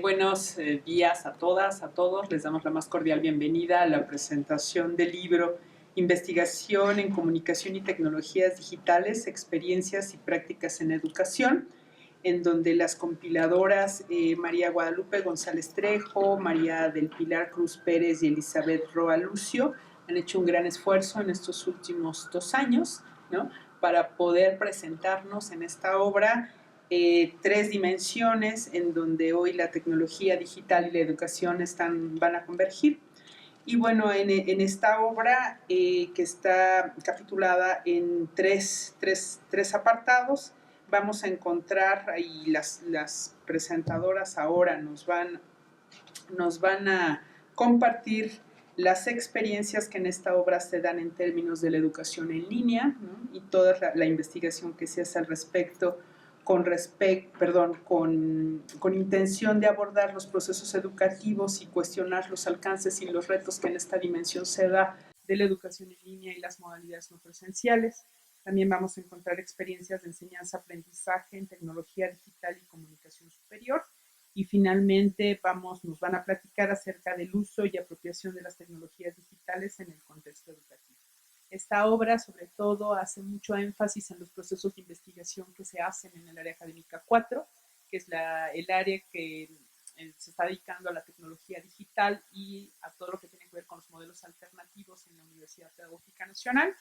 Buenos días a todas, a todos. Les damos la más cordial bienvenida a la presentación del libro Investigación en Comunicación y Tecnologías Digitales, Experiencias y Prácticas en Educación, en donde las compiladoras María Guadalupe González Trejo, María del Pilar Cruz Pérez y Elizabeth Roa Lucio han hecho un gran esfuerzo en estos últimos 2 años, ¿no?, para poder presentarnos en esta obra 3 dimensiones en donde hoy la tecnología digital y la educación van a convergir. Y bueno, en esta obra que está capitulada en tres apartados, vamos a encontrar ahí las presentadoras ahora nos van a compartir las experiencias que en esta obra se dan en términos de la educación en línea, ¿no?, y toda la investigación que se hace al respecto con intención de abordar los procesos educativos y cuestionar los alcances y los retos que en esta dimensión se da de la educación en línea y las modalidades no presenciales. También vamos a encontrar experiencias de enseñanza-aprendizaje en tecnología digital y comunicación superior. Y finalmente nos van a platicar acerca del uso y apropiación de las tecnologías digitales en el contexto educativo. Esta obra, sobre todo, hace mucho énfasis en los procesos de investigación que se hacen en el área académica 4, que es el área que se está dedicando a la tecnología digital y a todo lo que tiene que ver con los modelos alternativos en la Universidad Pedagógica Nacional.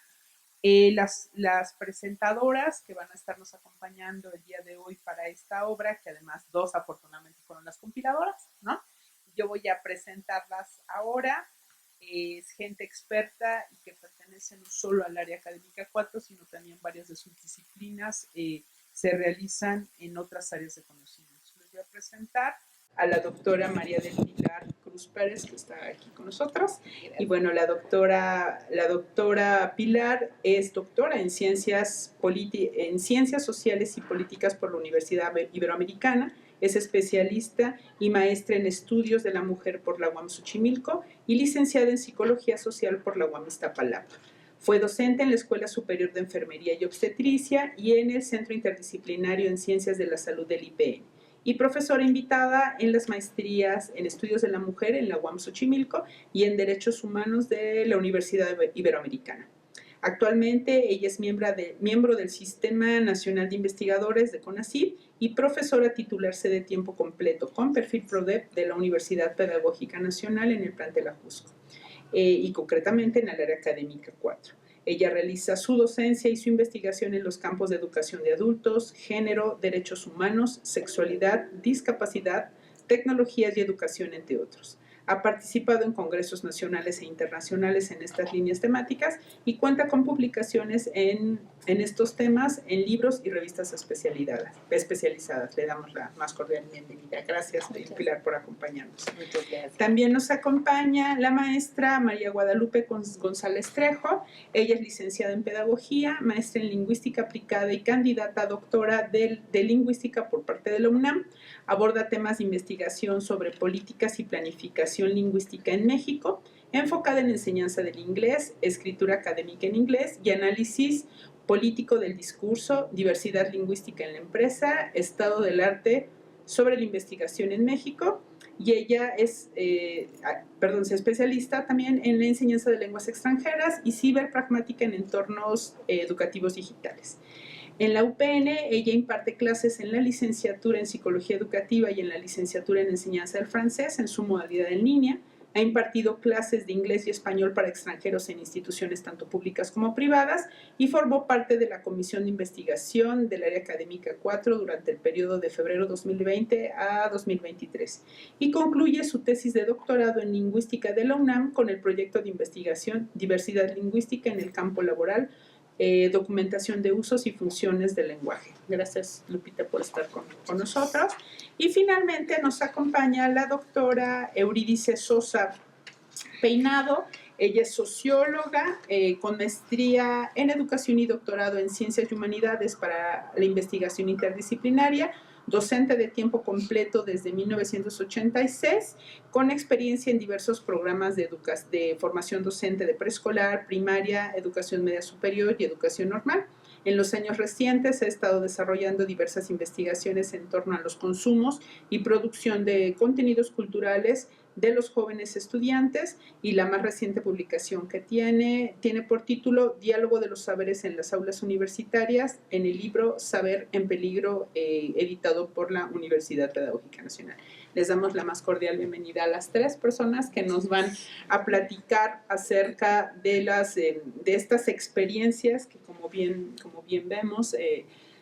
Las presentadoras que van a estarnos acompañando el día de hoy para esta obra, que además 2 afortunadamente fueron las compiladoras, ¿no? Yo voy a presentarlas ahora. Es gente experta y que pertenece no solo al área académica 4, sino también varias de sus disciplinas se realizan en otras áreas de conocimiento. Les voy a presentar a la doctora María del Pilar Cruz Pérez, que está aquí con nosotros. Y bueno, la doctora Pilar es doctora en ciencias sociales y políticas por la Universidad Iberoamericana. Es especialista y maestra en estudios de la mujer por la UAM Xochimilco y licenciada en psicología social por la UAM Iztapalapa. Fue docente en la Escuela Superior de Enfermería y Obstetricia y en el Centro Interdisciplinario en Ciencias de la Salud del IPN, y profesora invitada en las maestrías en Estudios de la Mujer en la UAM Xochimilco y en Derechos Humanos de la Universidad Iberoamericana. Actualmente ella es miembro del Sistema Nacional de Investigadores de CONACYT y profesora titular de tiempo completo con perfil PRODEP de la Universidad Pedagógica Nacional en el plantel Ajusco, y concretamente en el área académica 4. Ella realiza su docencia y su investigación en los campos de educación de adultos, género, derechos humanos, sexualidad, discapacidad, tecnologías y educación, entre otros. Ha participado en congresos nacionales e internacionales en estas líneas temáticas y cuenta con publicaciones en estos temas en libros y revistas especializadas. Le damos la más cordial bienvenida. Gracias, Pilar, por acompañarnos. Muchas gracias. También nos acompaña la maestra María Guadalupe González Trejo. Ella es licenciada en Pedagogía, maestra en Lingüística Aplicada y candidata a doctora de Lingüística por parte de la UNAM. Aborda temas de investigación sobre políticas y planificación lingüística en México, enfocada en enseñanza del inglés, escritura académica en inglés y análisis político del discurso, diversidad lingüística en la empresa, estado del arte sobre la investigación en México. Y ella se especialista también en la enseñanza de lenguas extranjeras y ciberpragmática en entornos educativos digitales. En la UPN, ella imparte clases en la licenciatura en Psicología Educativa y en la licenciatura en Enseñanza del Francés en su modalidad en línea. Ha impartido clases de inglés y español para extranjeros en instituciones tanto públicas como privadas y formó parte de la Comisión de Investigación del Área Académica 4 durante el periodo de febrero 2020 a 2023. Y concluye su tesis de doctorado en Lingüística de la UNAM con el proyecto de investigación Diversidad Lingüística en el campo laboral, documentación de usos y funciones del lenguaje. Gracias, Lupita, por estar con nosotros. Y finalmente nos acompaña la doctora Eurídice Sosa Peinado. Ella es socióloga con maestría en educación y doctorado en ciencias y humanidades para la investigación interdisciplinaria, docente de tiempo completo desde 1986, con experiencia en diversos programas de formación docente de preescolar, primaria, educación media superior y educación normal. En los años recientes he estado desarrollando diversas investigaciones en torno a los consumos y producción de contenidos culturales de los jóvenes estudiantes, y la más reciente publicación que tiene por título Diálogo de los saberes en las aulas universitarias, en el libro Saber en peligro, editado por la Universidad Pedagógica Nacional. Les damos la más cordial bienvenida a las 3 personas que nos van a platicar acerca de estas experiencias que, como bien vemos,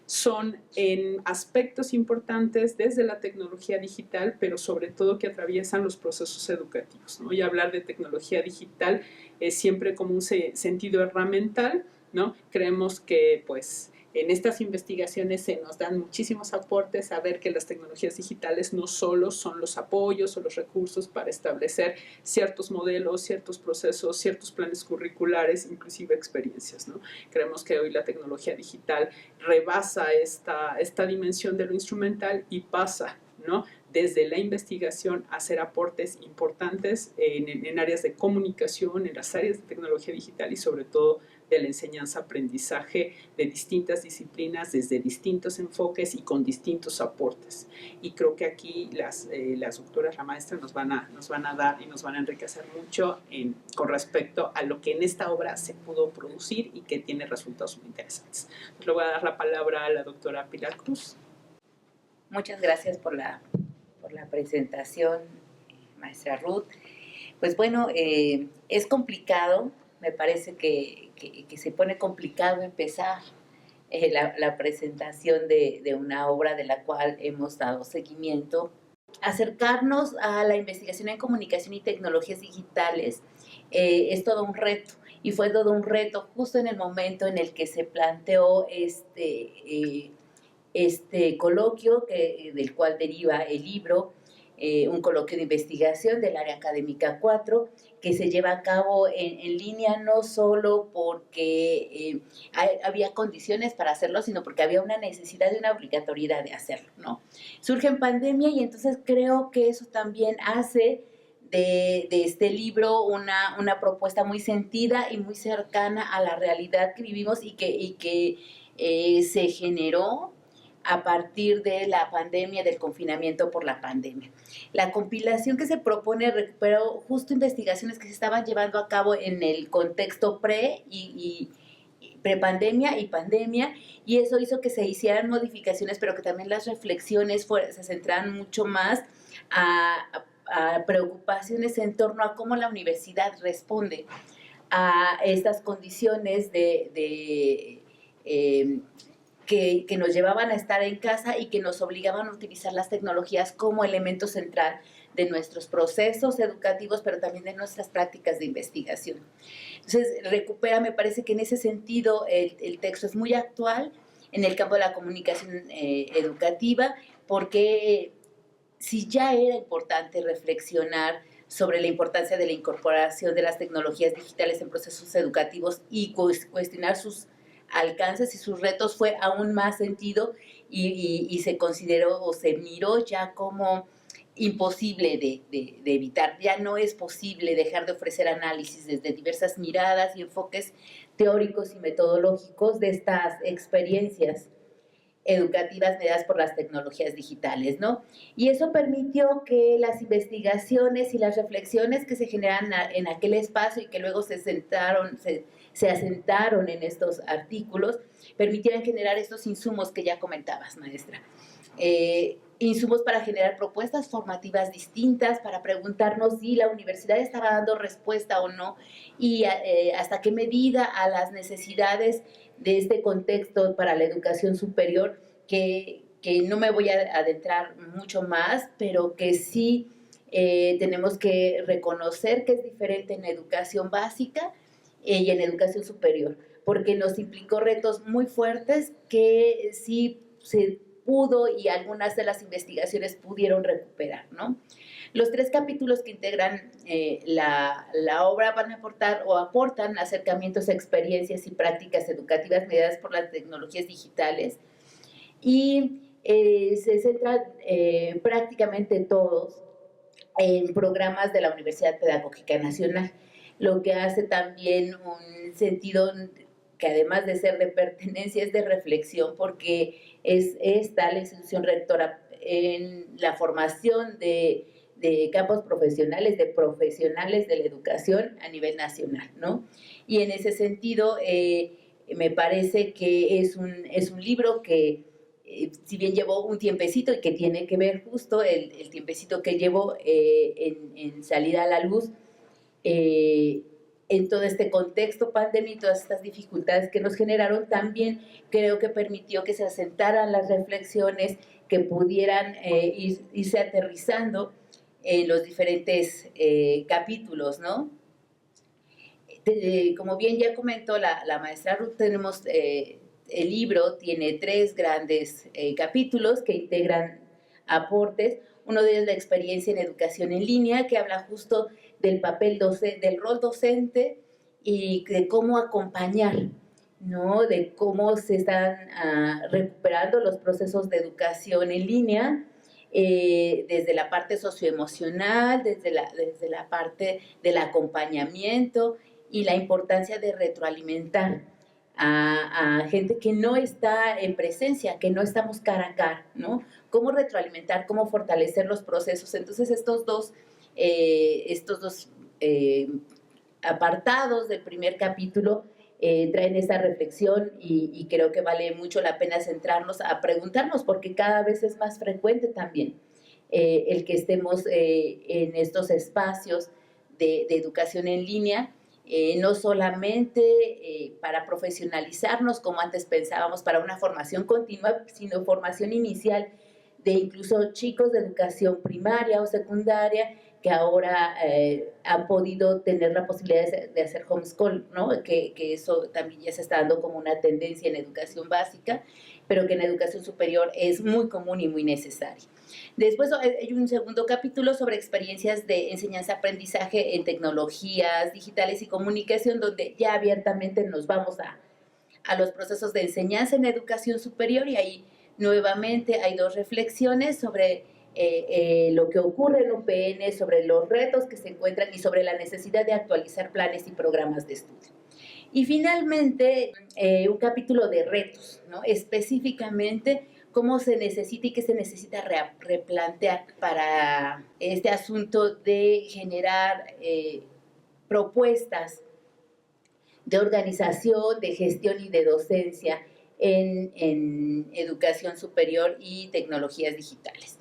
son en aspectos importantes desde la tecnología digital, pero sobre todo que atraviesan los procesos educativos, ¿no? Y hablar de tecnología digital es siempre como un sentido herramental, ¿no? Creemos que, pues, en estas investigaciones se nos dan muchísimos aportes a ver que las tecnologías digitales no solo son los apoyos o los recursos para establecer ciertos modelos, ciertos procesos, ciertos planes curriculares, inclusive experiencias, ¿no? Creemos que hoy la tecnología digital rebasa esta dimensión de lo instrumental y pasa, ¿no?, desde la investigación a hacer aportes importantes en áreas de comunicación, en las áreas de tecnología digital y sobre todo de la enseñanza-aprendizaje de distintas disciplinas, desde distintos enfoques y con distintos aportes. Y creo que aquí las doctoras, la maestra, nos van a dar y nos van a enriquecer mucho con respecto a lo que en esta obra se pudo producir y que tiene resultados muy interesantes. Le voy a dar la palabra a la doctora Pilar Cruz. Muchas gracias por la presentación, maestra Ruth. Pues bueno, es complicado, me parece que se pone complicado empezar la presentación de una obra de la cual hemos dado seguimiento. Acercarnos a la investigación en comunicación y tecnologías digitales es todo un reto, y fue todo un reto justo en el momento en el que se planteó este coloquio del cual deriva el libro, un coloquio de investigación del área académica 4, que se lleva a cabo en línea, no solo porque había condiciones para hacerlo, sino porque había una necesidad y una obligatoriedad de hacerlo, ¿no? Surge en pandemia, y entonces creo que eso también hace de este libro una propuesta muy sentida y muy cercana a la realidad que vivimos y que se generó a partir de la pandemia, del confinamiento por la pandemia. La compilación que se propone recuperó justo investigaciones que se estaban llevando a cabo en el contexto pre-pandemia y pandemia, y eso hizo que se hicieran modificaciones, pero que también las reflexiones se centraran mucho más a preocupaciones en torno a cómo la universidad responde a estas condiciones que nos llevaban a estar en casa y que nos obligaban a utilizar las tecnologías como elemento central de nuestros procesos educativos, pero también de nuestras prácticas de investigación. Entonces, recupera, me parece que en ese sentido el texto es muy actual en el campo de la comunicación educativa, porque si ya era importante reflexionar sobre la importancia de la incorporación de las tecnologías digitales en procesos educativos y cuestionar sus alcances y sus retos, fue aún más sentido y se consideró o se miró ya como imposible de evitar. Ya no es posible dejar de ofrecer análisis desde diversas miradas y enfoques teóricos y metodológicos de estas experiencias educativas mediadas por las tecnologías digitales, ¿no? Y eso permitió que las investigaciones y las reflexiones que se generan en aquel espacio y que luego se asentaron en estos artículos, permitieran generar estos insumos que ya comentabas, maestra. Insumos para generar propuestas formativas distintas, para preguntarnos si la universidad estaba dando respuesta o no, y hasta qué medida a las necesidades de este contexto para la educación superior, que no me voy a adentrar mucho más, pero que sí tenemos que reconocer que es diferente en educación básica y en educación superior, porque nos implicó retos muy fuertes que sí se pudo y algunas de las investigaciones pudieron recuperar, ¿no? Los 3 capítulos que integran la obra van a aportar o aportan acercamientos a experiencias y prácticas educativas mediadas por las tecnologías digitales, y se centran prácticamente todos en programas de la Universidad Pedagógica Nacional, lo que hace también un sentido que además de ser de pertenencia es de reflexión, porque es esta la institución rectora en la formación de campos profesionales, de profesionales de la educación a nivel nacional, ¿no? Y en ese sentido, me parece que es un libro que, si bien llevó un tiempecito y que tiene que ver justo el tiempecito que llevó en salir a la luz, en todo este contexto pandémico, todas estas dificultades que nos generaron, también creo que permitió que se asentaran las reflexiones, que pudieran irse aterrizando en los diferentes capítulos, ¿no? Como bien ya comentó la maestra Ruth, tenemos el libro tiene 3 grandes capítulos que integran aportes. Uno de ellos, la experiencia en educación en línea, que habla justo del papel del rol docente y de cómo acompañar, ¿no? De cómo se están recuperando los procesos de educación en línea, desde la parte socioemocional, desde la parte del acompañamiento y la importancia de retroalimentar a gente que no está en presencia, que no estamos cara a cara, ¿no? Cómo retroalimentar, cómo fortalecer los procesos. Entonces, estos dos apartados del primer capítulo traen esa reflexión y creo que vale mucho la pena centrarnos a preguntarnos, porque cada vez es más frecuente también el que estemos en estos espacios de educación en línea, no solamente para profesionalizarnos, como antes pensábamos, para una formación continua, sino formación inicial de incluso chicos de educación primaria o secundaria que ahora han podido tener la posibilidad de hacer homeschool, ¿no? Que eso también ya se está dando como una tendencia en educación básica, pero que en educación superior es muy común y muy necesario. Después hay un segundo capítulo sobre experiencias de enseñanza-aprendizaje en tecnologías digitales y comunicación, donde ya abiertamente nos vamos a los procesos de enseñanza en educación superior, y ahí nuevamente hay 2 reflexiones sobre lo que ocurre en UPN, sobre los retos que se encuentran y sobre la necesidad de actualizar planes y programas de estudio. Y finalmente, un capítulo de retos, ¿no? Específicamente, cómo se necesita y qué se necesita replantear para este asunto de generar propuestas de organización, de gestión y de docencia en educación superior y tecnologías digitales.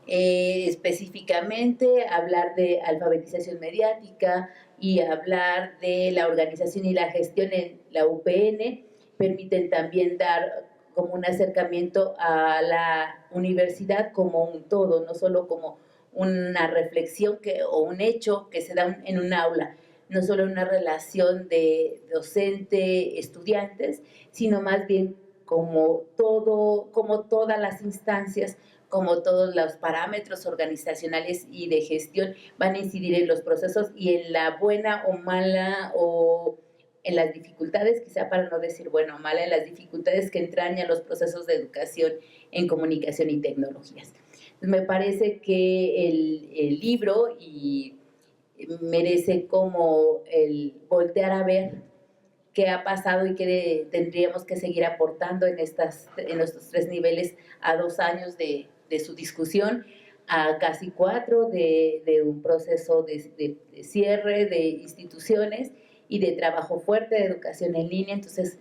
Específicamente, hablar de alfabetización mediática y hablar de la organización y la gestión en la UPN permiten también dar como un acercamiento a la universidad como un todo, no solo como una reflexión o un hecho que se da en un aula, no solo una relación de docente-estudiantes, sino más bien como todas las instancias, como todos los parámetros organizacionales y de gestión van a incidir en los procesos y en la buena o mala, o en las dificultades, quizá para no decir buena o mala, en las dificultades que entrañan los procesos de educación en comunicación y tecnologías. Me parece que el libro merece como el voltear a ver qué ha pasado y qué tendríamos que seguir aportando en estos 3 niveles a 2 años de su discusión, a casi 4 de un proceso de cierre de instituciones y de trabajo fuerte de educación en línea. Entonces,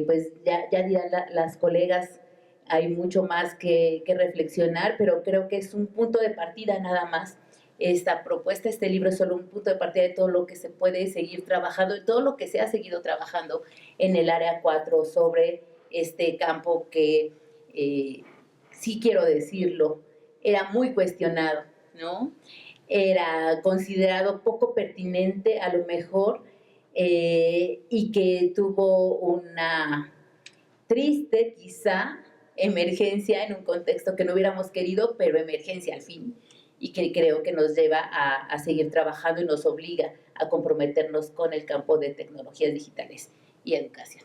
pues ya dirán las colegas, hay mucho más que reflexionar, pero creo que es un punto de partida nada más. Esta propuesta, este libro es solo un punto de partida de todo lo que se puede seguir trabajando y todo lo que se ha seguido trabajando en el área 4 sobre este campo que, sí quiero decirlo, era muy cuestionado, ¿no? Era considerado poco pertinente a lo mejor, y que tuvo una triste quizá emergencia en un contexto que no hubiéramos querido, pero emergencia al fin, y que creo que nos lleva a seguir trabajando y nos obliga a comprometernos con el campo de tecnologías digitales y educación.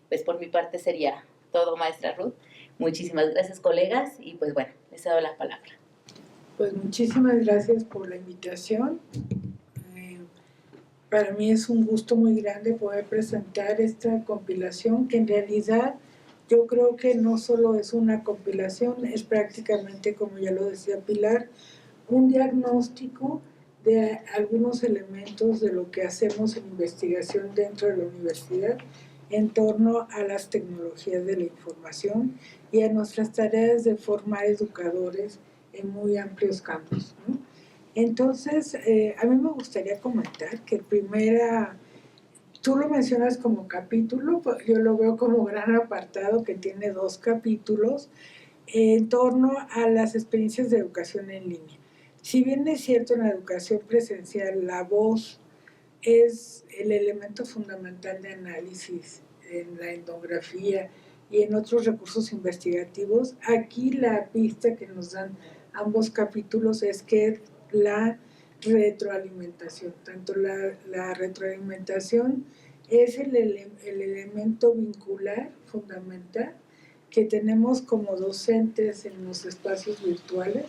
Pues por mi parte sería todo, maestra Ruth. Muchísimas gracias, colegas, y pues bueno, les cedo la palabra. Pues muchísimas gracias por la invitación. Para mí es un gusto muy grande poder presentar esta compilación, que en realidad yo creo que no solo es una compilación, es prácticamente, como ya lo decía Pilar, un diagnóstico de algunos elementos de lo que hacemos en investigación dentro de la universidad en torno a las tecnologías de la información y a nuestras tareas de formar educadores en muy amplios campos, ¿no? Entonces, a mí me gustaría comentar que tú lo mencionas como capítulo, yo lo veo como gran apartado que tiene 2 capítulos en torno a las experiencias de educación en línea. Si bien es cierto, en la educación presencial la voz es el elemento fundamental de análisis en la etnografía y en otros recursos investigativos, aquí la pista que nos dan ambos capítulos es que la retroalimentación, tanto la retroalimentación es el elemento vincular fundamental que tenemos como docentes en los espacios virtuales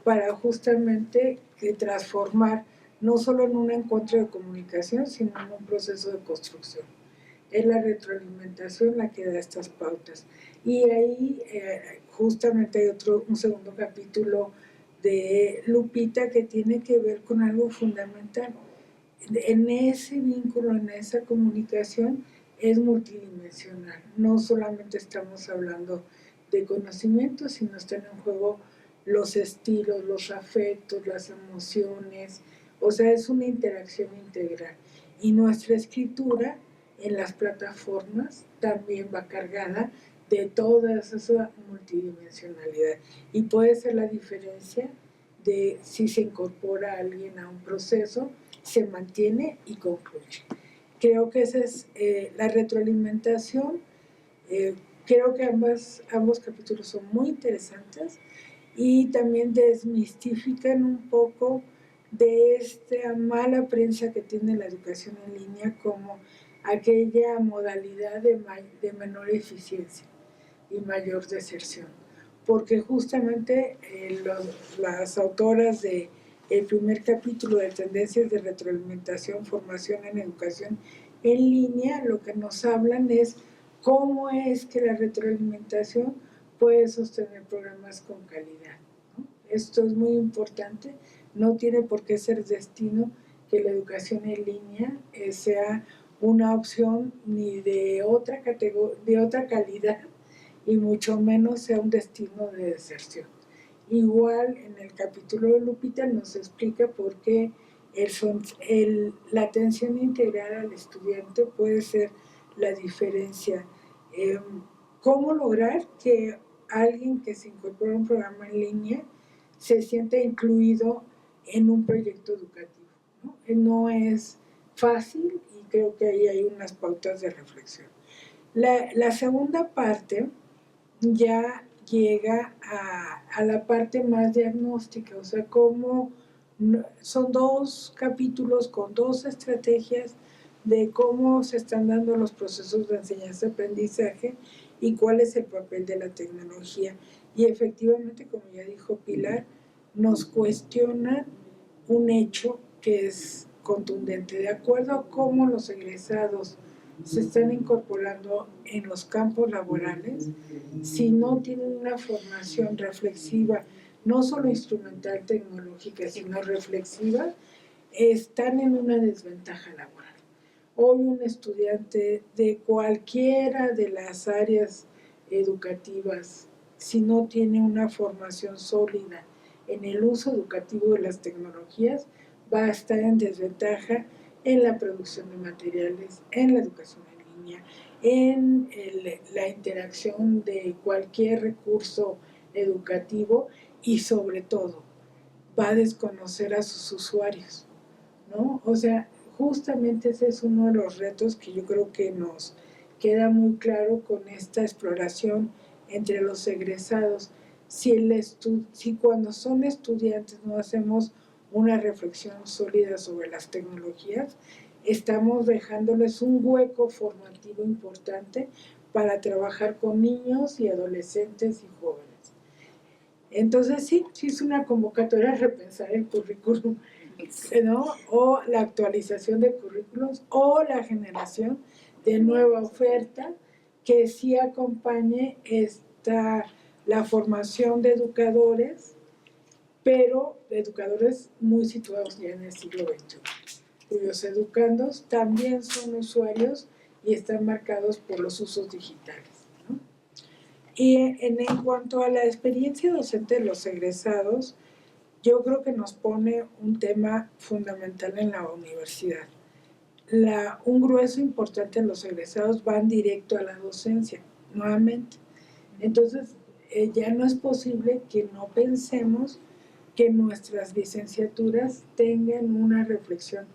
para justamente transformar no solo en un encuentro de comunicación, sino en un proceso de construcción. Es la retroalimentación la que da estas pautas. Y ahí justamente hay un segundo capítulo de Lupita que tiene que ver con algo fundamental. En ese vínculo, en esa comunicación, es multidimensional. No solamente estamos hablando de conocimiento, sino están en juego los estilos, los afectos, las emociones. O sea, es una interacción integral. Y nuestra escritura en las plataformas también va cargada de toda esa multidimensionalidad. Y puede ser la diferencia de si se incorpora a alguien a un proceso, se mantiene y concluye. Creo que esa es la retroalimentación. Creo que ambos capítulos son muy interesantes y también desmistifican un poco de esta mala prensa que tiene la educación en línea como aquella modalidad de menor eficiencia y mayor deserción. Porque justamente las autoras del primer capítulo de Tendencias de Retroalimentación, Formación en Educación en Línea, lo que nos hablan es cómo es que la retroalimentación puede sostener programas con calidad, ¿no? Esto es muy importante, no tiene por qué ser destino que la educación en línea sea una opción ni de otra calidad y mucho menos sea un destino de deserción. Igual en el capítulo de Lupita nos explica por qué la atención integral al estudiante puede ser la diferencia. ¿Cómo lograr que alguien que se incorpora a un programa en línea se sienta incluido en un proyecto educativo, ¿no? No es fácil y creo que ahí hay unas pautas de reflexión. La segunda parte ya llega a la parte más diagnóstica, o sea, cómo son 2 capítulos con 2 estrategias de cómo se están dando los procesos de enseñanza-aprendizaje y cuál es el papel de la tecnología. Y efectivamente, como ya dijo Pilar, nos cuestiona un hecho que es contundente. De acuerdo a cómo los egresados se están incorporando en los campos laborales, si no tienen una formación reflexiva, no solo instrumental tecnológica, sino reflexiva, están en una desventaja laboral. Hoy un estudiante de cualquiera de las áreas educativas, si no tiene una formación sólida en el uso educativo de las tecnologías, va a estar en desventaja en la producción de materiales, en la educación en línea, en la interacción de cualquier recurso educativo y sobre todo va a desconocer a sus usuarios, ¿no? O sea, justamente ese es uno de los retos que yo creo que nos queda muy claro con esta exploración entre los egresados. Si cuando son estudiantes no hacemos una reflexión sólida sobre las tecnologías, estamos dejándoles un hueco formativo importante para trabajar con niños y adolescentes y jóvenes. Entonces sí es una convocatoria a repensar el currículum ¿no? O la actualización de currículos o la generación de nueva oferta que sí acompañe la formación de educadores, pero de educadores muy situados ya en el siglo XXI, cuyos educandos también son usuarios y están marcados por los usos digitales, ¿no? Y en cuanto a la experiencia docente de los egresados, yo creo que nos pone un tema fundamental en la universidad. Un grueso importante de los egresados van directo a la docencia, nuevamente. Entonces, ya no es posible que no pensemos que nuestras licenciaturas tengan una reflexión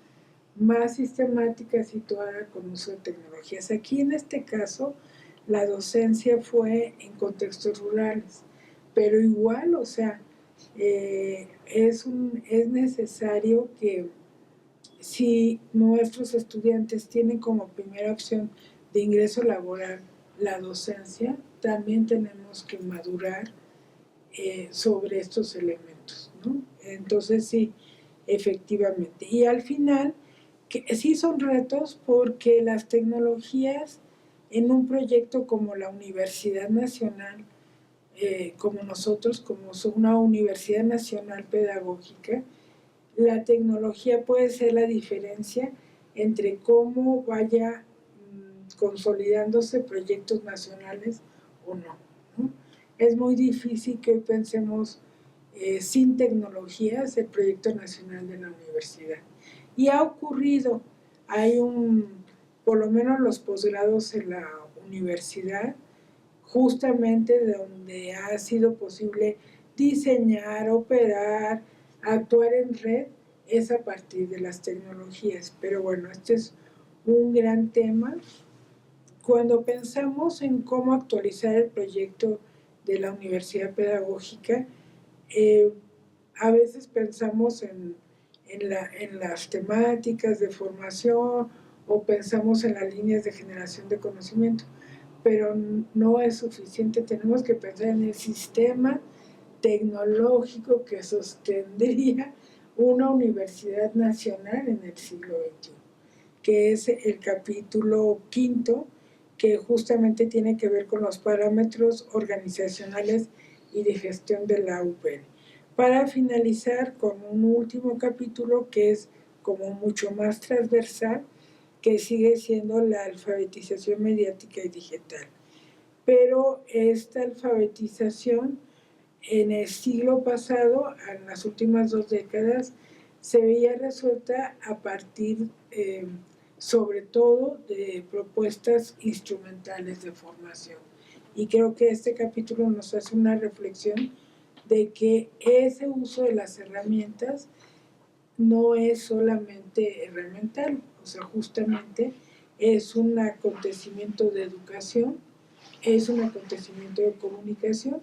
más sistemática situada con uso de tecnologías. Aquí en este caso, la docencia fue en contextos rurales, pero igual, o sea, es necesario que si nuestros estudiantes tienen como primera opción de ingreso laboral la docencia, también tenemos que madurar sobre estos elementos, ¿no? Entonces sí, efectivamente. Y al final, que sí son retos porque las tecnologías en un proyecto como la Universidad Nacional, como nosotros, como una Universidad Nacional Pedagógica, la tecnología puede ser la diferencia entre cómo vaya consolidándose proyectos nacionales o no, ¿no? Es muy difícil que hoy pensemos sin tecnologías el proyecto nacional de la universidad. Y ha ocurrido, por lo menos los posgrados en la universidad, justamente donde ha sido posible diseñar, operar, actuar en red, es a partir de las tecnologías. Pero bueno, este es un gran tema. Cuando pensamos en cómo actualizar el proyecto de la universidad pedagógica, a veces pensamos en las temáticas de formación o pensamos en las líneas de generación de conocimiento, pero no es suficiente. Tenemos que pensar en el sistema tecnológico que sostendría una universidad nacional en el siglo XXI, que es el capítulo 5, que justamente tiene que ver con los parámetros organizacionales y de gestión de la UPN. Para finalizar con un último capítulo que es como mucho más transversal, que sigue siendo la alfabetización mediática y digital. Pero esta alfabetización en el siglo pasado, en las últimas 2 décadas, se veía resuelta a partir, sobre todo, de propuestas instrumentales de formación. Y creo que este capítulo nos hace una reflexión de que ese uso de las herramientas no es solamente herramental, o sea, justamente es un acontecimiento de educación, es un acontecimiento de comunicación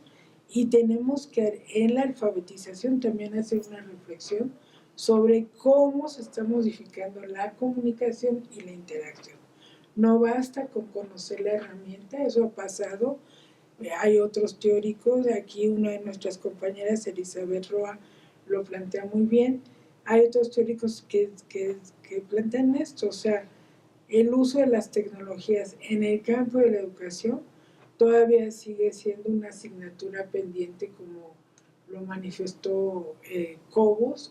y tenemos que en la alfabetización también hacer una reflexión sobre cómo se está modificando la comunicación y la interacción. No basta con conocer la herramienta, eso ha pasado. Hay otros teóricos, aquí una de nuestras compañeras, Elizabeth Roa, lo plantea muy bien. Hay otros teóricos que plantean esto, o sea, el uso de las tecnologías en el campo de la educación todavía sigue siendo una asignatura pendiente, como lo manifestó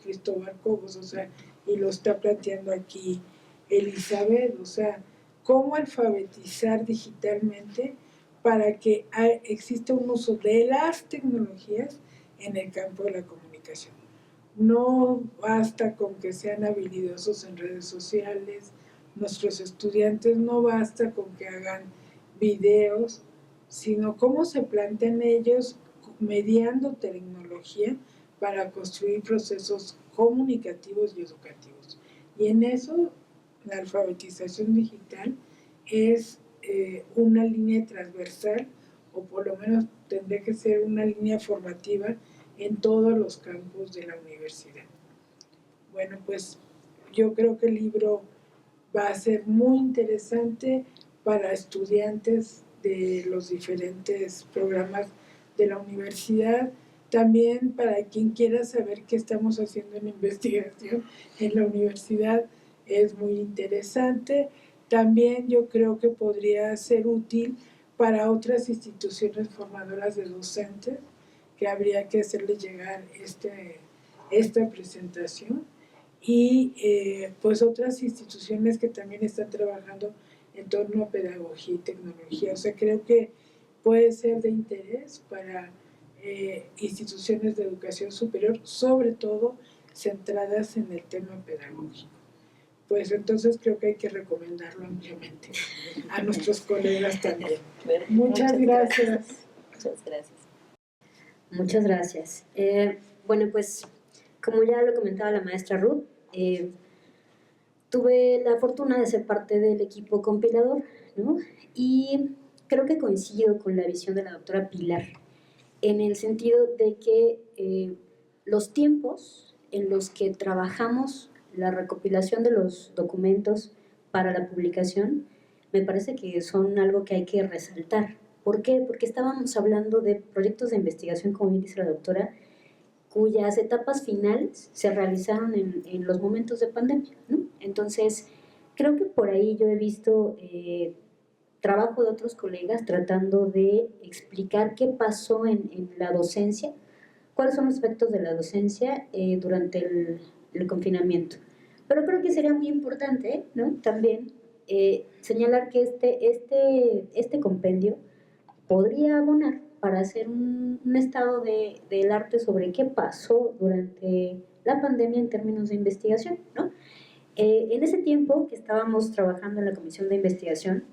Cristóbal Cobos, o sea, y lo está planteando aquí Elizabeth, o sea, cómo alfabetizar digitalmente para que exista un uso de las tecnologías en el campo de la comunicación. No basta con que sean habilidosos en redes sociales, nuestros estudiantes no basta con que hagan videos, sino cómo se plantean ellos mediando tecnología para construir procesos comunicativos y educativos. Y en eso la alfabetización digital es una línea transversal, o por lo menos tendría que ser una línea formativa en todos los campos de la universidad. Bueno, pues yo creo que el libro va a ser muy interesante para estudiantes de los diferentes programas de la universidad. También para quien quiera saber qué estamos haciendo en investigación en la universidad es muy interesante. También yo creo que podría ser útil para otras instituciones formadoras de docentes, que habría que hacerles llegar esta presentación, y pues otras instituciones que también están trabajando en torno a pedagogía y tecnología. O sea, creo que puede ser de interés para instituciones de educación superior, sobre todo centradas en el tema pedagógico. Pues entonces creo que hay que recomendarlo ampliamente a nuestros colegas también. Muchas gracias. Muchas gracias. Muchas gracias. Bueno, pues como ya lo comentaba la maestra Ruth, tuve la fortuna de ser parte del equipo compilador, ¿no? Y creo que coincido con la visión de la doctora Pilar, en el sentido de que los tiempos en los que trabajamos la recopilación de los documentos para la publicación me parece que son algo que hay que resaltar. ¿Por qué? Porque estábamos hablando de proyectos de investigación, como bien dice la doctora, cuyas etapas finales se realizaron en los momentos de pandemia, ¿no? Entonces, creo que por ahí yo he visto trabajo de otros colegas tratando de explicar qué pasó en la docencia, cuáles son los efectos de la docencia durante el confinamiento. Pero creo que sería muy importante, ¿no? También señalar que este compendio podría abonar para hacer un estado del arte sobre qué pasó durante la pandemia en términos de investigación, ¿no? En ese tiempo que estábamos trabajando en la comisión de investigación,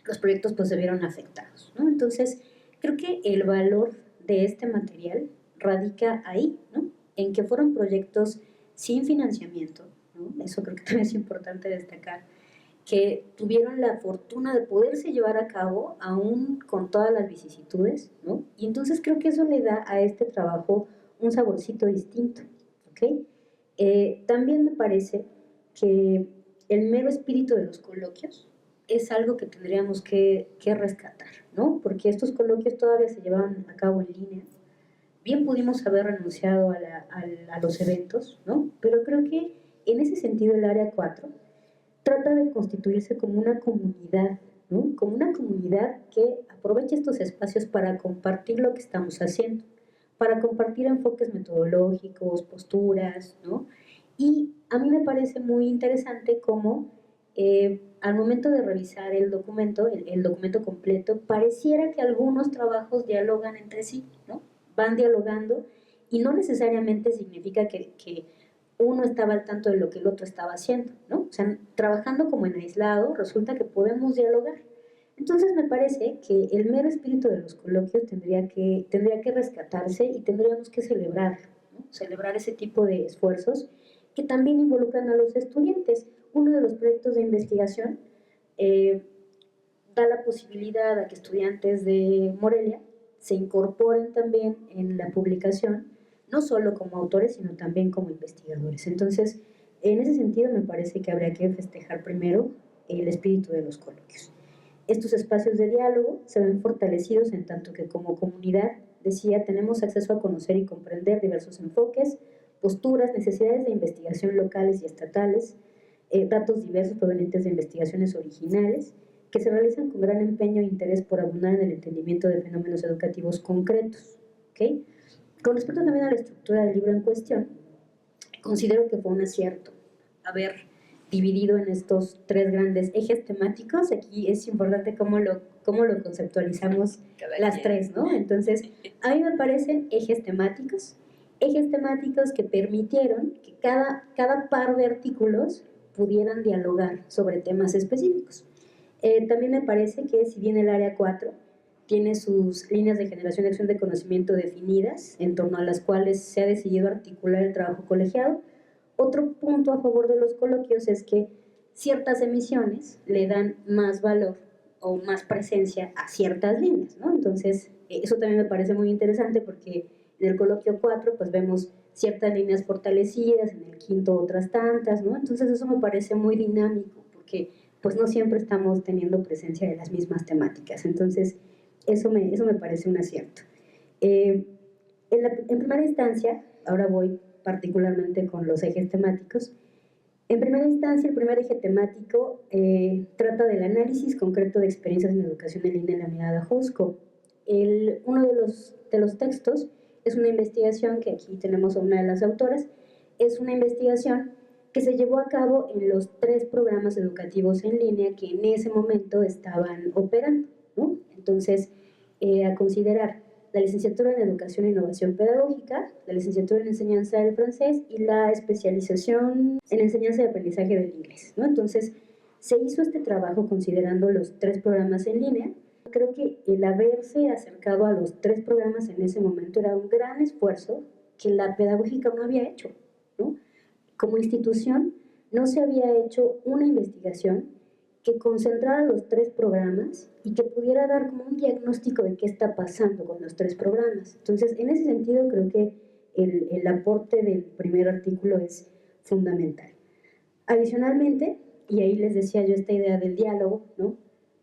los proyectos pues se vieron afectados, ¿no? Entonces, creo que el valor de este material radica ahí, ¿no? En que fueron proyectos sin financiamiento, ¿no? Eso creo que también es importante destacar, que tuvieron la fortuna de poderse llevar a cabo aún con todas las vicisitudes, ¿no? Y entonces creo que eso le da a este trabajo un saborcito distinto, ¿ok? También me parece que el mero espíritu de los coloquios es algo que tendríamos que rescatar, ¿no? Porque estos coloquios todavía se llevaban a cabo en línea. Bien pudimos haber renunciado a los eventos, ¿no? Pero creo que en ese sentido el Área 4 trata de constituirse como una comunidad, ¿no? Como una comunidad que aproveche estos espacios para compartir lo que estamos haciendo, para compartir enfoques metodológicos, posturas, ¿no? Y a mí me parece muy interesante cómo al momento de revisar el documento completo, pareciera que algunos trabajos dialogan entre sí, ¿no? Van dialogando y no necesariamente significa que uno estaba al tanto de lo que el otro estaba haciendo, ¿no? O sea, trabajando como en aislado, resulta que podemos dialogar. Entonces me parece que el mero espíritu de los coloquios tendría que rescatarse y tendríamos que celebrar, ¿no? Celebrar ese tipo de esfuerzos que también involucran a los estudiantes. Uno de los proyectos de investigación da la posibilidad a que estudiantes de Morelia se incorporen también en la publicación, no solo como autores, sino también como investigadores. Entonces, en ese sentido, me parece que habría que festejar primero el espíritu de los coloquios. Estos espacios de diálogo se ven fortalecidos en tanto que como comunidad, decía, tenemos acceso a conocer y comprender diversos enfoques, posturas, necesidades de investigación locales y estatales, datos diversos provenientes de investigaciones originales, que se realizan con gran empeño e interés por abonar en el entendimiento de fenómenos educativos concretos, ¿ok? Con respecto también a la estructura del libro en cuestión, considero que fue un acierto haber dividido en estos tres grandes ejes temáticos. Aquí es importante cómo lo conceptualizamos las tres, ¿no? Entonces, a mí me parecen ejes temáticos que permitieron que cada par de artículos pudieran dialogar sobre temas específicos. También me parece que si bien el área 4 tiene sus líneas de generación y acción de conocimiento definidas, en torno a las cuales se ha decidido articular el trabajo colegiado, otro punto a favor de los coloquios es que ciertas emisiones le dan más valor o más presencia a ciertas líneas, ¿no? Entonces, eso también me parece muy interesante porque en el coloquio 4 pues vemos ciertas líneas fortalecidas, en el quinto otras tantas, ¿no? Entonces eso me parece muy dinámico porque pues no siempre estamos teniendo presencia de las mismas temáticas. Entonces, eso me parece un acierto. En primera instancia, ahora voy particularmente con los ejes temáticos. En primera instancia, el primer eje temático trata del análisis concreto de experiencias en educación en línea en la unidad de Ajusco. Uno de los textos es una investigación que aquí tenemos a una de las autoras, es una investigación que se llevó a cabo en los 3 programas educativos en línea que en ese momento estaban operando, ¿no? Entonces, a considerar la licenciatura en Educación e Innovación Pedagógica, la licenciatura en Enseñanza del Francés y la especialización en Enseñanza y Aprendizaje del Inglés, ¿no? Entonces, se hizo este trabajo considerando los 3 programas en línea. Creo que el haberse acercado a los 3 programas en ese momento era un gran esfuerzo que la pedagógica no había hecho, ¿no? Como institución, no se había hecho una investigación que concentrara los 3 programas y que pudiera dar como un diagnóstico de qué está pasando con los 3 programas. Entonces, en ese sentido, creo que el aporte del primer artículo es fundamental. Adicionalmente, y ahí les decía yo esta idea del diálogo, ¿no?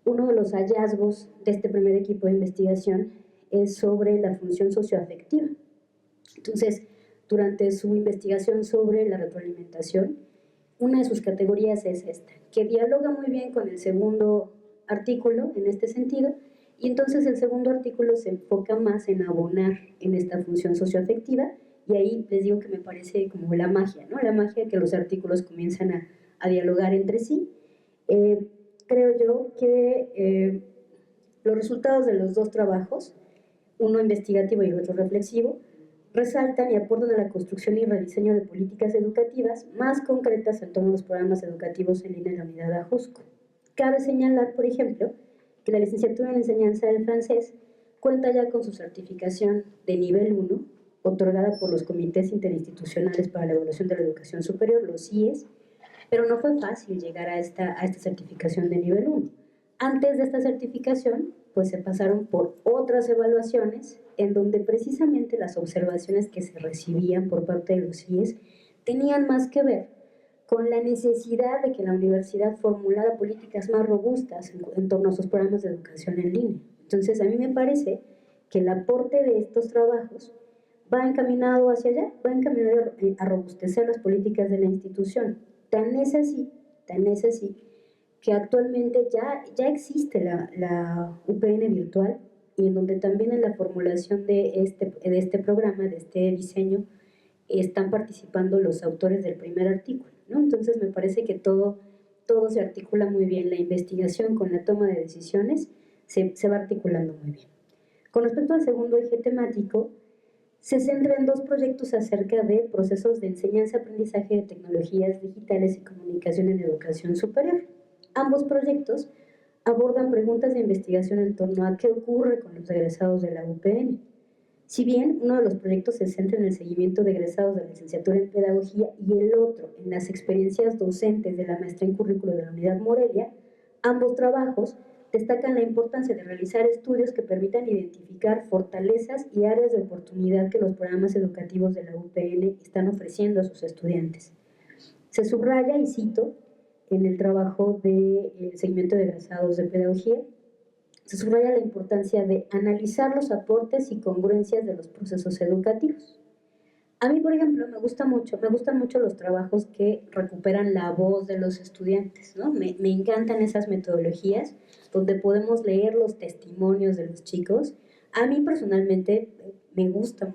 Uno de los hallazgos de este primer equipo de investigación es sobre la función socioafectiva. Entonces, durante su investigación sobre la retroalimentación, una de sus categorías es esta, que dialoga muy bien con el segundo artículo en este sentido, y entonces el segundo artículo se enfoca más en abonar en esta función socioafectiva, y ahí les digo que me parece como la magia, ¿no? La magia que los artículos comienzan a dialogar entre sí. Creo yo que los resultados de los 2 trabajos, uno investigativo y el otro reflexivo, resaltan y aportan a la construcción y rediseño de políticas educativas más concretas en torno a los programas educativos en línea en la unidad de Ajusco. Cabe señalar, por ejemplo, que la licenciatura en Enseñanza del Francés cuenta ya con su certificación de nivel 1, otorgada por los Comités Interinstitucionales para la Evaluación de la Educación Superior, los CIES, pero no fue fácil llegar a esta certificación de nivel 1. Antes de esta certificación, pues se pasaron por otras evaluaciones en donde precisamente las observaciones que se recibían por parte de los CIES tenían más que ver con la necesidad de que la universidad formulara políticas más robustas en torno a sus programas de educación en línea. Entonces, a mí me parece que el aporte de estos trabajos va encaminado hacia allá, va encaminado a robustecer las políticas de la institución. Tan es así que actualmente ya existe la UPN virtual, y en donde también en la formulación de este programa, de este diseño, están participando los autores del primer artículo, ¿no? Entonces me parece que todo se articula muy bien, la investigación con la toma de decisiones se va articulando muy bien. Con respecto al segundo eje temático, se centra en 2 proyectos acerca de procesos de enseñanza-aprendizaje de tecnologías digitales y comunicación en educación superior. Ambos proyectos abordan preguntas de investigación en torno a qué ocurre con los egresados de la UPN. Si bien uno de los proyectos se centra en el seguimiento de egresados de la licenciatura en Pedagogía y el otro en las experiencias docentes de la maestría en currículo de la Unidad Morelia, ambos trabajos destacan la importancia de realizar estudios que permitan identificar fortalezas y áreas de oportunidad que los programas educativos de la UPN están ofreciendo a sus estudiantes. Se subraya, y cito, en el trabajo de seguimiento de egresados de pedagogía, se subraya la importancia de analizar los aportes y congruencias de los procesos educativos. A mí, por ejemplo, me gustan mucho los trabajos que recuperan la voz de los estudiantes, ¿no? Me encantan esas metodologías donde podemos leer los testimonios de los chicos. A mí personalmente me gusta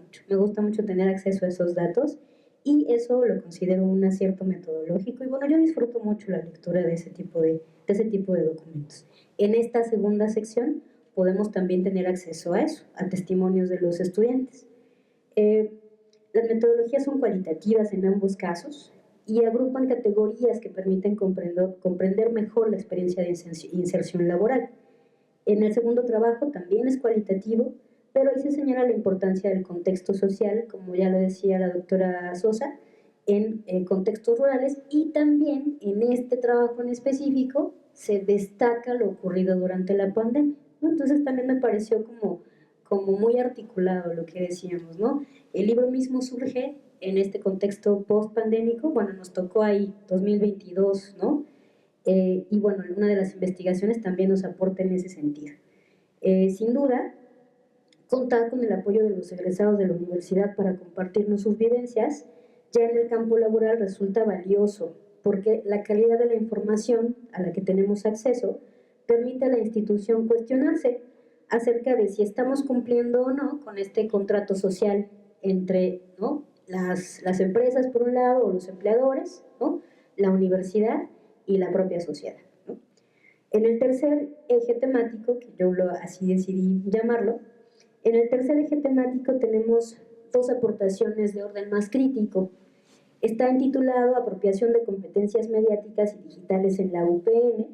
mucho tener acceso a esos datos, y eso lo considero un acierto metodológico, y bueno, yo disfruto mucho la lectura de ese tipo de documentos. En esta segunda sección podemos también tener acceso a eso, a testimonios de los estudiantes. Las metodologías son cualitativas en ambos casos y agrupan categorías que permiten comprender mejor la experiencia de inserción laboral. En el segundo trabajo también es cualitativo, pero ahí se señala la importancia del contexto social, como ya lo decía la doctora Sosa, en contextos rurales, y también en este trabajo en específico se destaca lo ocurrido durante la pandemia, ¿no? Entonces también me pareció como muy articulado lo que decíamos, ¿no? El libro mismo surge en este contexto post-pandémico, bueno, nos tocó ahí 2022, ¿no? Y bueno, una de las investigaciones también nos aporta en ese sentido. Sin duda, contar con el apoyo de los egresados de la universidad para compartirnos sus vivencias, ya en el campo laboral resulta valioso, porque la calidad de la información a la que tenemos acceso permite a la institución cuestionarse acerca de si estamos cumpliendo o no con este contrato social entre, ¿no?, las empresas por un lado, o los empleadores, ¿no?, la universidad y la propia sociedad, ¿no? En el tercer eje temático, que yo así decidí llamarlo, en el tercer eje temático tenemos dos aportaciones de orden más crítico. Está intitulado Apropiación de competencias mediáticas y digitales en la UPN,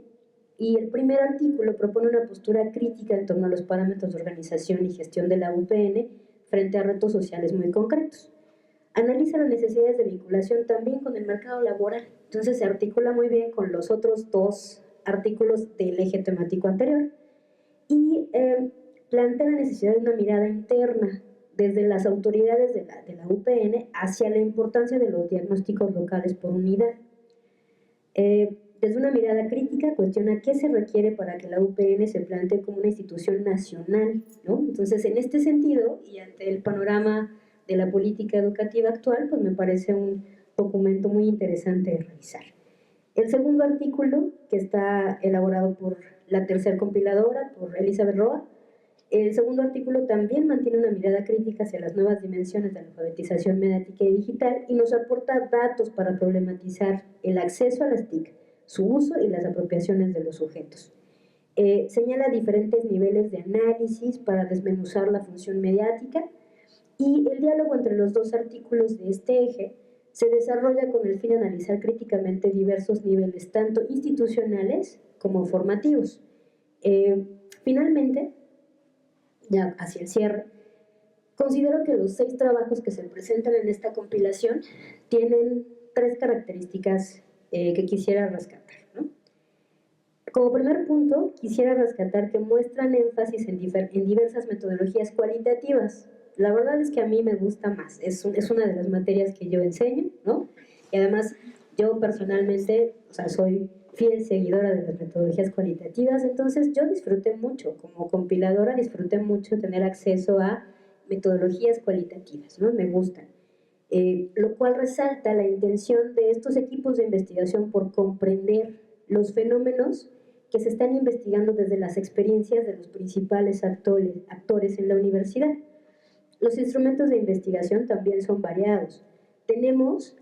y el primer artículo propone una postura crítica en torno a los parámetros de organización y gestión de la UPN frente a retos sociales muy concretos. Analiza las necesidades de vinculación también con el mercado laboral, entonces se articula muy bien con los otros dos artículos del eje temático anterior, y plantea la necesidad de una mirada interna desde las autoridades de la UPN hacia la importancia de los diagnósticos locales por unidad. Desde una mirada crítica cuestiona qué se requiere para que la UPN se plantee como una institución nacional, ¿no? Entonces, en este sentido, y ante el panorama de la política educativa actual, pues me parece un documento muy interesante de revisar. El segundo artículo, que está elaborado por la tercer compiladora, por Elizabeth Roa, el segundo artículo también mantiene una mirada crítica hacia las nuevas dimensiones de la alfabetización mediática y digital y nos aporta datos para problematizar el acceso a las TIC, su uso y las apropiaciones de los sujetos. Señala diferentes niveles de análisis para desmenuzar la función mediática, y el diálogo entre los dos artículos de este eje se desarrolla con el fin de analizar críticamente diversos niveles, tanto institucionales como formativos. Finalmente, ya hacia el cierre, considero que los 6 trabajos que se presentan en esta compilación tienen 3 características que quisiera rescatar, ¿no? Como primer punto, quisiera rescatar que muestran énfasis en diversas metodologías cualitativas. La verdad es que a mí me gusta más, es una de las materias que yo enseño, ¿no? Y además, yo personalmente, o sea, soy fiel seguidora de las metodologías cualitativas, entonces yo disfruté mucho, como compiladora disfruté mucho tener acceso a metodologías cualitativas, ¿no? Me gustan. Lo cual resalta la intención de estos equipos de investigación por comprender los fenómenos que se están investigando desde las experiencias de los principales actores en la universidad. Los instrumentos de investigación también son variados. Tenemos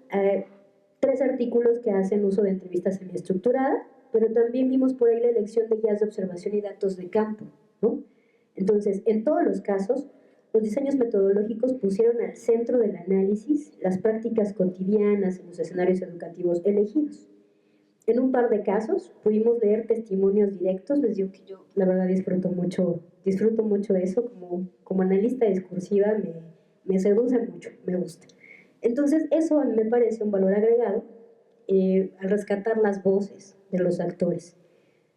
3 artículos que hacen uso de entrevistas semiestructurada, pero también vimos por ahí la elección de guías de observación y datos de campo, ¿no? Entonces, en todos los casos, los diseños metodológicos pusieron al centro del análisis las prácticas cotidianas en los escenarios educativos elegidos. En un par de casos pudimos leer testimonios directos. Les digo que yo la verdad disfruto mucho eso, como analista discursiva me seduce mucho, me gusta. Entonces eso a mí me parece un valor agregado al rescatar las voces de los actores.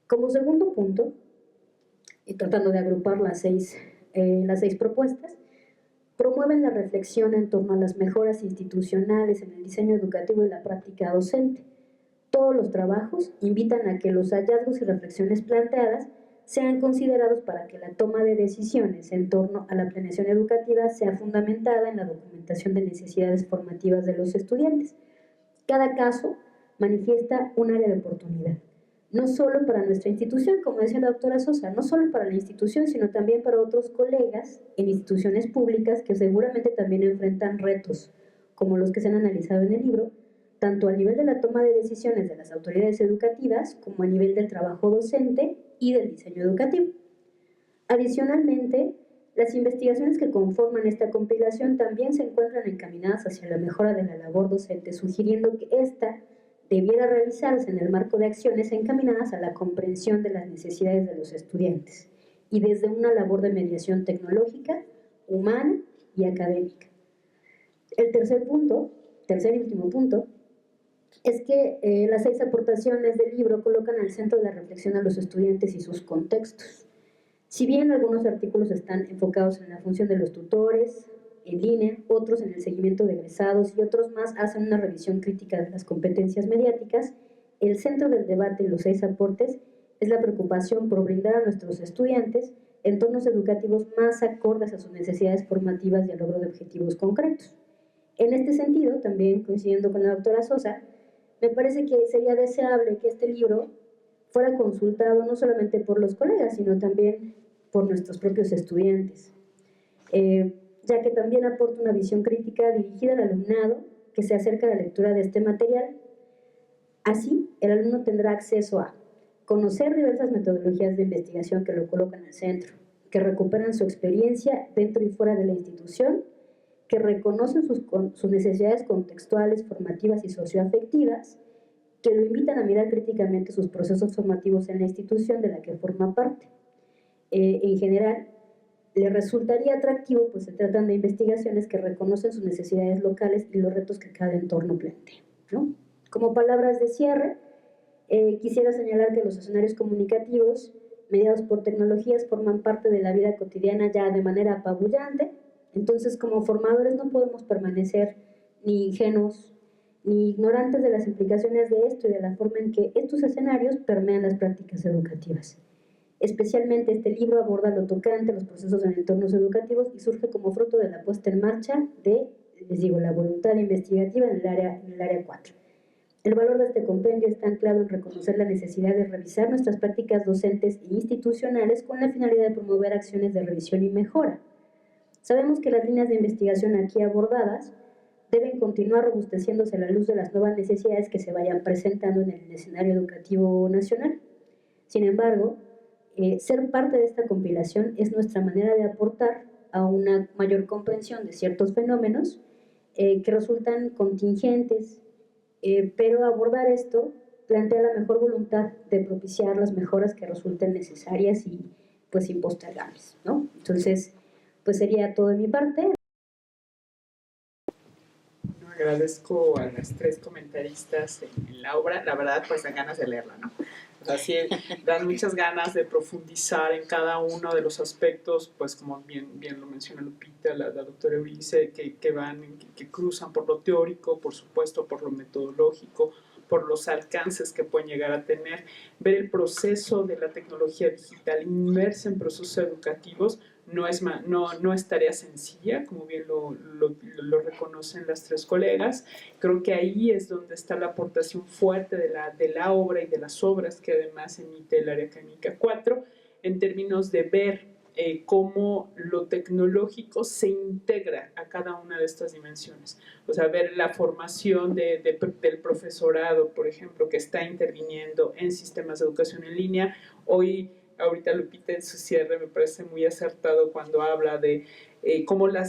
Como segundo punto, y tratando de agrupar las seis propuestas, promueven la reflexión en torno a las mejoras institucionales en el diseño educativo y la práctica docente. Todos los trabajos invitan a que los hallazgos y reflexiones planteadas sean considerados para que la toma de decisiones en torno a la planeación educativa sea fundamentada en la documentación de necesidades formativas de los estudiantes. Cada caso manifiesta un área de oportunidad, no solo para nuestra institución, como decía la doctora Sosa, no solo para la institución, sino también para otros colegas en instituciones públicas que seguramente también enfrentan retos, como los que se han analizado en el libro, tanto a nivel de la toma de decisiones de las autoridades educativas como a nivel del trabajo docente y del diseño educativo. Adicionalmente, las investigaciones que conforman esta compilación también se encuentran encaminadas hacia la mejora de la labor docente, sugiriendo que ésta debiera realizarse en el marco de acciones encaminadas a la comprensión de las necesidades de los estudiantes y desde una labor de mediación tecnológica, humana y académica. El tercer y último punto, es que las 6 aportaciones del libro colocan al centro de la reflexión a los estudiantes y sus contextos. Si bien algunos artículos están enfocados en la función de los tutores, en línea, otros en el seguimiento de egresados y otros más hacen una revisión crítica de las competencias mediáticas, el centro del debate en los 6 aportes es la preocupación por brindar a nuestros estudiantes entornos educativos más acordes a sus necesidades formativas y al logro de objetivos concretos. En este sentido, también coincidiendo con la doctora Sosa, me parece que sería deseable que este libro fuera consultado no solamente por los colegas, sino también por nuestros propios estudiantes, ya que también aporta una visión crítica dirigida al alumnado que se acerca a la lectura de este material. Así, el alumno tendrá acceso a conocer diversas metodologías de investigación que lo colocan en el centro, que recuperan su experiencia dentro y fuera de la institución, que reconocen sus necesidades contextuales, formativas y socioafectivas, que lo invitan a mirar críticamente sus procesos formativos en la institución de la que forma parte. En general, le resultaría atractivo, pues se tratan de investigaciones que reconocen sus necesidades locales y los retos que cada entorno plantea, ¿no? Como palabras de cierre, quisiera señalar que los escenarios comunicativos mediados por tecnologías forman parte de la vida cotidiana ya de manera apabullante. Entonces, como formadores no podemos permanecer ni ingenuos ni ignorantes de las implicaciones de esto y de la forma en que estos escenarios permean las prácticas educativas. Especialmente este libro aborda lo tocante a los procesos en entornos educativos y surge como fruto de la puesta en marcha de, les digo, la voluntad investigativa en el área 4. El valor de este compendio está anclado en reconocer la necesidad de revisar nuestras prácticas docentes e institucionales con la finalidad de promover acciones de revisión y mejora. Sabemos que las líneas de investigación aquí abordadas deben continuar robusteciéndose a la luz de las nuevas necesidades que se vayan presentando en el escenario educativo nacional. Sin embargo, ser parte de esta compilación es nuestra manera de aportar a una mayor comprensión de ciertos fenómenos que resultan contingentes, pero abordar esto plantea la mejor voluntad de propiciar las mejoras que resulten necesarias y pues impostergables, ¿no? Entonces, pues sería todo de mi parte. Agradezco a las tres comentaristas en la obra, la verdad pues dan ganas de leerla, ¿no? O sea, sí, dan muchas ganas de profundizar en cada uno de los aspectos, pues como bien lo menciona Lupita, la doctora Euridice, que cruzan por lo teórico, por supuesto, por lo metodológico, por los alcances que pueden llegar a tener, ver el proceso de la tecnología digital inmersa en procesos educativos. No es tarea sencilla, como bien lo reconocen las tres colegas. Creo que ahí es donde está la aportación fuerte de la obra y de las obras que además emite el área académica 4, en términos de ver cómo lo tecnológico se integra a cada una de estas dimensiones. O sea, ver la formación del profesorado, por ejemplo, que está interviniendo en sistemas de educación en línea. Ahorita Lupita en su cierre me parece muy acertado cuando habla de cómo ya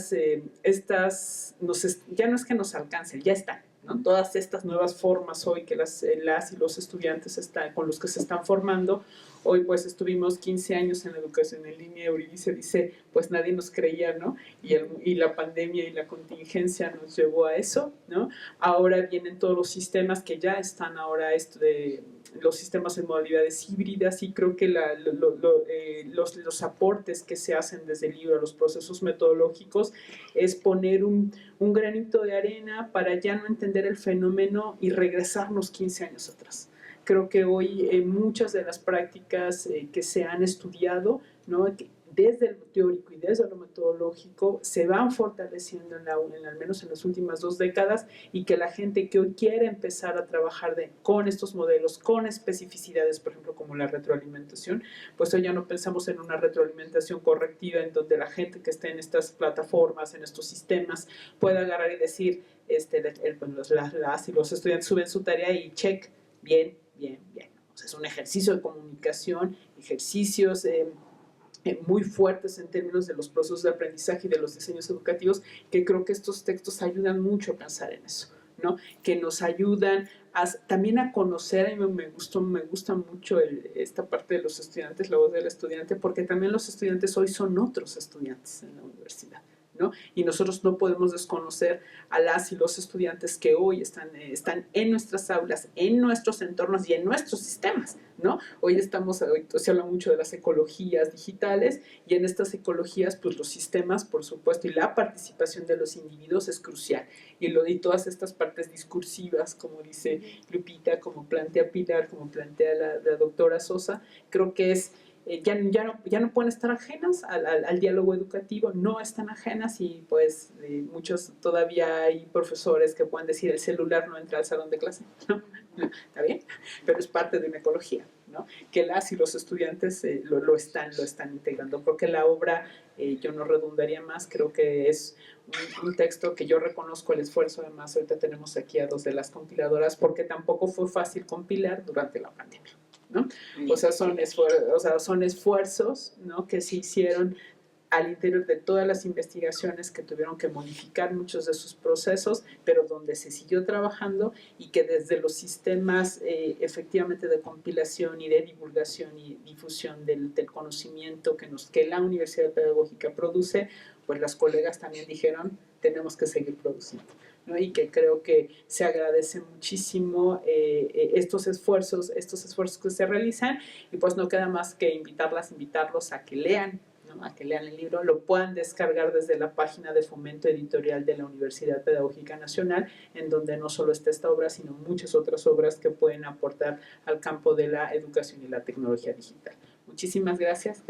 no es que nos alcancen, ya están, ¿no? Todas estas nuevas formas hoy que las y los estudiantes con los que se están formando. Hoy pues estuvimos 15 años en la educación en línea. Euridice dice, pues nadie nos creía, ¿no? Y la pandemia y la contingencia nos llevó a eso, ¿no? Ahora vienen todos los sistemas que ya están ahora, los sistemas en modalidades híbridas, y creo que los aportes que se hacen desde el libro a los procesos metodológicos es poner un granito de arena para ya no entender el fenómeno y regresarnos 15 años atrás. Creo que hoy muchas de las prácticas que se han estudiado, ¿no?, desde lo teórico y desde lo metodológico, se van fortaleciendo al menos en las últimas 2 décadas, y que la gente que hoy quiere empezar a trabajar con estos modelos, con especificidades, por ejemplo, como la retroalimentación, pues hoy ya no pensamos en una retroalimentación correctiva en donde la gente que esté en estas plataformas, en estos sistemas, pueda agarrar y decir, las y los estudiantes suben su tarea y check, bien. O sea, es un ejercicio de comunicación, ejercicios muy fuertes en términos de los procesos de aprendizaje y de los diseños educativos, que creo que estos textos ayudan mucho a pensar en eso, ¿no? Que nos ayudan también a conocer. A mí me gusta mucho esta parte de los estudiantes, la voz del estudiante, porque también los estudiantes hoy son otros estudiantes en la universidad, ¿no? Y nosotros no podemos desconocer a las y los estudiantes que hoy están en nuestras aulas, en nuestros entornos y en nuestros sistemas, ¿no? Hoy se habla mucho de las ecologías digitales, y en estas ecologías, pues los sistemas, por supuesto, y la participación de los individuos es crucial. Y todas estas partes discursivas, como dice Lupita, como plantea Pilar, como plantea la doctora Sosa, creo que es ya no pueden estar ajenas al diálogo educativo, no están ajenas y pues muchos todavía hay profesores que pueden decir el celular no entra al salón de clase, ¿no? Está bien, pero es parte de una ecología, ¿no? Que las y los estudiantes lo están integrando, porque la obra, yo no redundaría más, creo que es un texto que yo reconozco el esfuerzo. Además ahorita tenemos aquí a dos de las compiladoras, porque tampoco fue fácil compilar durante la pandemia, ¿no? O sea, son esfuerzos, ¿no?, que se hicieron al interior de todas las investigaciones, que tuvieron que modificar muchos de sus procesos, pero donde se siguió trabajando, y que desde los sistemas efectivamente de compilación y de divulgación y difusión del conocimiento que la Universidad Pedagógica produce, pues las colegas también dijeron, tenemos que seguir produciendo, ¿no? Y que creo que se agradece muchísimo estos esfuerzos que se realizan, y pues no queda más que invitarlos a que lean, ¿no?, a que lean el libro. Lo puedan descargar desde la página de Fomento Editorial de la Universidad Pedagógica Nacional, en donde no solo está esta obra, sino muchas otras obras que pueden aportar al campo de la educación y la tecnología digital. Muchísimas gracias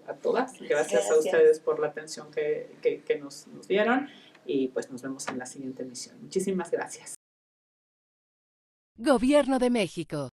a todas, gracias a ustedes por la atención que nos dieron, y pues nos vemos en la siguiente emisión. Muchísimas gracias. Gobierno de México.